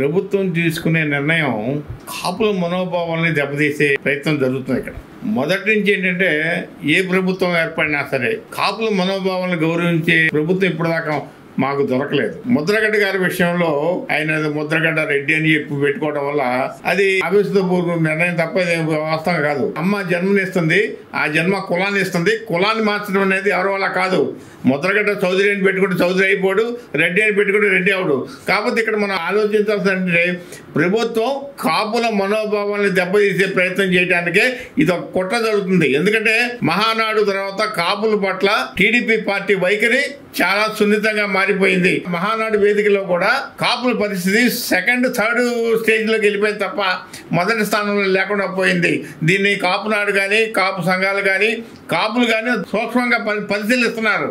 ప్రభుత్వం తీసుకునే నిర్ణయం కాపుల మనోభావాల్ని దెబ్బతీసే ప్రయత్నం జరుగుతుంది ఇక్కడ. మొదటి నుంచి ఏంటంటే ఏ ప్రభుత్వం ఏర్పడినా సరే కాపుల మనోభావాలను గౌరవించే ప్రభుత్వం ఇప్పటిదాకా మాకు దొరకలేదు. ముద్రగడ్డ గారి విషయంలో ఆయన ముద్రగడ్డ రెడ్డి అని చెప్పి పెట్టుకోవడం వల్ల అది ఆవేశపూర్వక నిర్ణయం తప్ప వాస్తవం కాదు. అమ్మ జన్మనిస్తుంది, ఆ జన్మ కులాన్ని ఇస్తుంది. కులాన్ని మార్చడం అనేది ఎవరి వల్ల కాదు. ముద్రగడ్డ చౌదరి అని పెట్టుకుంటే చౌదరి అయిపోడు, రెడ్డి అని పెట్టుకుంటే రెడ్డి అవడు. కాకపోతే ఇక్కడ మనం ఆలోచించాల్సిందంటే ప్రభుత్వం కాపుల మనోభావాన్ని దెబ్బతీసే ప్రయత్నం చేయడానికే ఇది ఒక కుట్ర జరుగుతుంది. ఎందుకంటే మహానాడు తర్వాత కాపుల పట్ల టీడీపీ పార్టీ వైఖరి చాలా సున్నితంగా మారిపోయింది. మహానాడు వేదికలో కూడా కాపుల పరిస్థితి సెకండ్ థర్డ్ స్టేజ్ లోకి వెళ్ళిపోయింది తప్ప మొదటి స్థానంలో లేకుండా పోయింది. దీన్ని కాపునాడు కానీ కాపు సంఘాలు కానీ కాపులు కానీ సూక్ష్మంగా పరిశీలిస్తున్నారు.